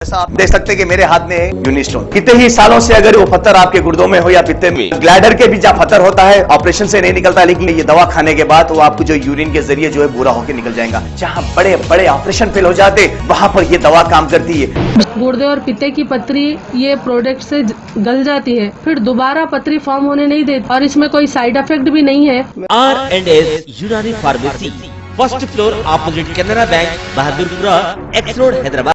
ऐसा आप देख सकते हैं कि मेरे हाथ में है यूनिस्टोन। कितने ही सालों से अगर वो पत्थर आपके गुर्दों में हो या पित्ते में, ग्लैडर के भी जहाँ पत्थर होता है ऑपरेशन से नहीं निकलता, लेकिन ये दवा खाने के बाद वो आपको जो यूरिन के जरिए जो है पूरा होकर निकल जाएगा। जहाँ बड़े बड़े ऑपरेशन फेल हो जाते वहां पर ये दवा काम करती है। गुर्दे और पित्ते की पथरी ये प्रोडक्ट से गल जाती है, फिर दोबारा पथरी फॉर्म होने नहीं देती और इसमें कोई साइड इफेक्ट भी नहीं है। R&S यूनानी pharmacy, first floor opposite Canara bank, Bahadurpura, x road, Hyderabad.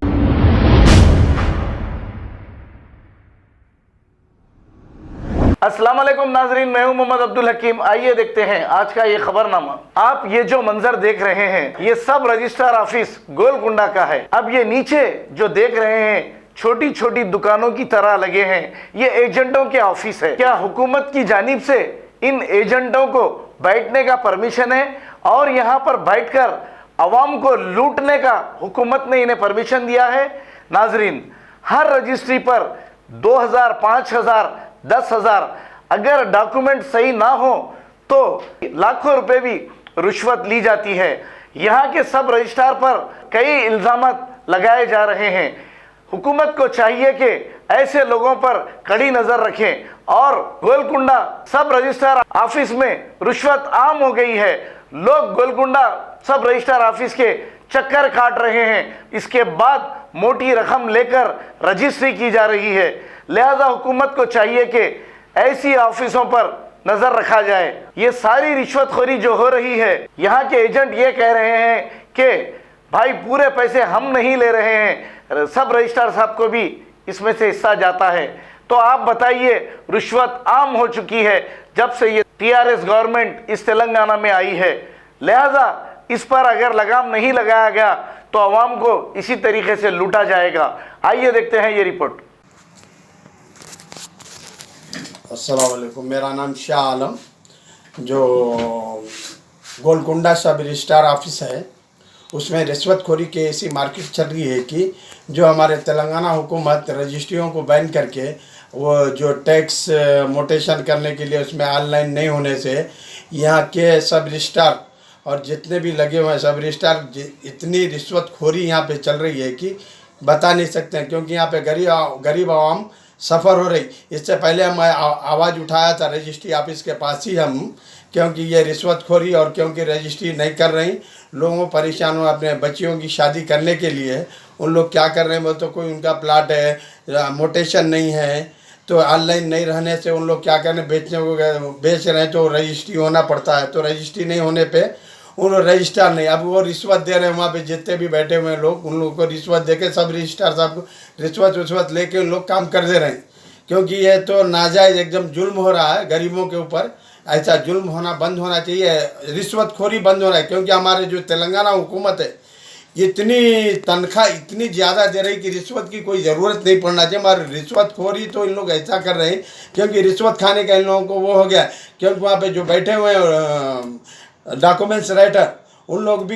अस्सलाम वालेकुम नाजरीन, मैं हूं मोहम्मद अब्दुल हकीम। आइए देखते हैं आज का ये खबरनामा। आप ये जो मंजर देख रहे हैं ये सब रजिस्ट्रार ऑफिस गोलकुंडा का है। अब ये नीचे जो देख रहे हैं छोटी छोटी दुकानों की तरह लगे हैं, ये एजेंटों के ऑफिस है। क्या हुकूमत की जानिब से इन एजेंटों को बैठने का परमिशन है और यहाँ पर बैठकर अवाम को लूटने का हुकूमत ने इन्हें परमिशन दिया है? नाजरीन, हर रजिस्ट्री पर 2000, 5000, 10,000 अगर डॉक्यूमेंट सही ना हो तो लाखों रुपए भी रुश्वत ली जाती है। यहाँ के सब रजिस्ट्रार पर कई इल्जामात लगाए जा रहे हैं। हुकूमत को चाहिए कि ऐसे लोगों पर कड़ी नजर रखें और गोलकुंडा सब रजिस्ट्रार ऑफिस में रुश्वत आम हो गई है। लोग गोलकुंडा सब रजिस्ट्रार ऑफिस के चक्कर काट रहे हैं। इसके बाद मोटी रकम लेकर रजिस्ट्री की जा रही है। लिहाजा हुकूमत को चाहिए कि ऐसी ऑफिसों पर नजर रखा जाए। ये सारी रिश्वतखोरी जो हो रही है, यहाँ के एजेंट ये कह रहे हैं कि भाई पूरे पैसे हम नहीं ले रहे हैं, सब रजिस्ट्रार साहब को भी इसमें से हिस्सा जाता है। तो आप बताइए, रिश्वत आम हो चुकी है जब से ये TRS गवर्नमेंट इस तेलंगाना में आई है। लिहाजा इस पर अगर लगाम नहीं लगाया गया तो अवाम को इसी तरीके से लूटा जाएगा। आइए देखते हैं ये रिपोर्ट। अस्सलाम वालेकुम, मेरा नाम शाह आलम, जो गोलकुंडा सब रजिस्ट्रार ऑफिस है उसमें रिश्वतखोरी की ऐसी मार्केट चल रही है कि जो हमारे तेलंगाना हुकूमत रजिस्ट्रियों को बैन करके वो जो टैक्स मोटेशन करने के लिए उसमें ऑनलाइन नहीं होने से यहाँ के सब रजिस्ट्रार और जितने भी लगे हुए हैं सब रजिस्ट्रार इतनी रिश्वतखोरी यहाँ पे चल रही है कि बता नहीं सकते हैं। क्योंकि यहाँ पे गरीब आवाम सफ़र हो रही। इससे पहले हम आवाज़ उठाया था रजिस्ट्री ऑफिस के पास ही हम, क्योंकि ये रिश्वतखोरी और क्योंकि रजिस्ट्री नहीं कर रही, लोगों परेशान हो अपने बच्चियों की शादी करने के लिए। उन लोग क्या कर रहे हैं, वो तो कोई उनका प्लाट है, मोटेशन नहीं है, तो ऑनलाइन नहीं रहने से उन लोग क्या कर रहे हैं, बेच रहे हैं तो रजिस्ट्री होना पड़ता है। तो रजिस्ट्री नहीं होने पर उन लोग रजिस्ट्रार नहीं, अब वो रिश्वत दे रहे हैं। वहाँ पे जितने भी बैठे हुए हैं लोग, उन लोगों को रिश्वत दे के सब रजिस्ट्रार साहब को रिश्वत लेके उन लोग काम कर दे रहे हैं। क्योंकि ये तो नाजायज़ एकदम जुल्म हो रहा है गरीबों के ऊपर। ऐसा जुल्म होना बंद होना चाहिए, रिश्वतखोरी बंद होना है। क्योंकि हमारे जो तेलंगाना हुकूमत है इतनी तनख्वाह इतनी ज़्यादा दे रही कि रिश्वत की कोई ज़रूरत नहीं पड़ना चाहिए। हमारी रिश्वतखोरी तो इन लोग ऐसा कर रहे हैं क्योंकि रिश्वत खाने का इन लोगों को वो हो गया। क्योंकि वहाँ पे जो बैठे हुए डॉक्यूमेंट्स राइटर उन लोग भी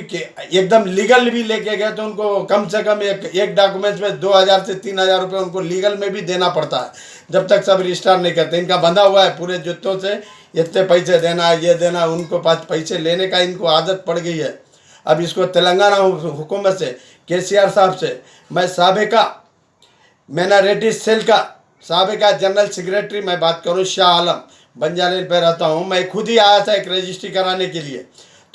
एकदम लीगल भी लेके गए तो उनको कम से कम एक डॉक्यूमेंट्स में 2000 से 3000 रुपये उनको लीगल में भी देना पड़ता है, जब तक सब रजिस्ट्रार नहीं करते। इनका बंधा हुआ है पूरे जुत्तों से, इतने पैसे देना, ये देना, उनको पास पैसे लेने का इनको आदत पड़ गई है। अब इसको तेलंगाना हुकूमत से, KCR साहब से मैं साबिका माइनॉरिटी सेल का साबिका जनरल सेक्रेटरी मैं बात करूँ, शाह आलम, बंजारे पे रहता हूँ। मैं खुद ही आया था एक रजिस्ट्री कराने के लिए,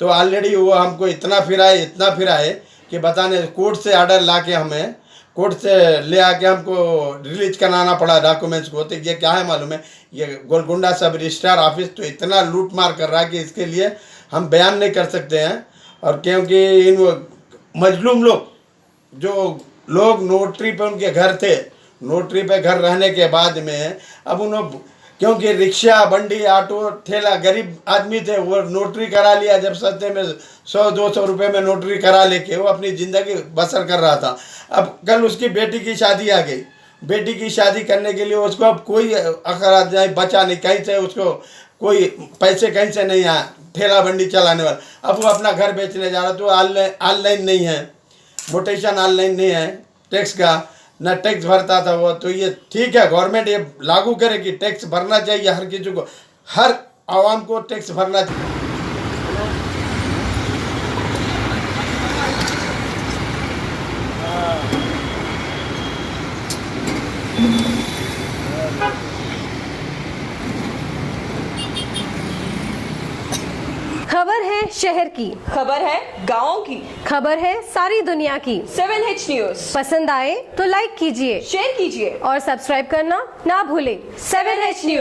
तो ऑलरेडी वो हमको इतना फिराए कि बताने कोर्ट से ऑर्डर ला के हमें कोर्ट से ले आके हमको रिलीज कराना पड़ा डॉक्यूमेंट्स को। तो ये क्या है मालूम है, ये गोलकुंडा सब रजिस्ट्रार ऑफिस तो इतना लूट मार कर रहा है कि इसके लिए हम बयान नहीं कर सकते हैं। और क्योंकि इन मजलूम लोग जो लोग नोटरी पे उनके घर थे, नोटरी पे घर रहने के बाद में अब उन्होंने, क्योंकि रिक्शा, बंडी, ऑटो, ठेला, गरीब आदमी थे, वो नोटरी करा लिया। जब सस्ते में 100-200 रुपये में नोटरी करा लेके वो अपनी ज़िंदगी बसर कर रहा था। अब कल उसकी बेटी की शादी आ गई, बेटी की शादी करने के लिए उसको अब कोई अखराज नहीं बचा, नहीं कहीं से उसको कोई पैसे कहीं से नहीं आया, ठेला बंडी चलाने वाला। अब वो अपना घर बेचने जा रहा, तो ऑनलाइन नहीं है, मोटेशन ऑनलाइन नहीं है, टैक्स का न टैक्स भरता था वो। तो ये ठीक है, गवर्नमेंट ये लागू करे कि टैक्स भरना चाहिए हर किसी को, हर आवाम को टैक्स भरना चाहिए। खबर है शहर की, खबर है गाँव की, खबर है सारी दुनिया की। 7H न्यूज पसंद आए तो लाइक कीजिए, शेयर कीजिए और सब्सक्राइब करना ना भूलें। 7H news.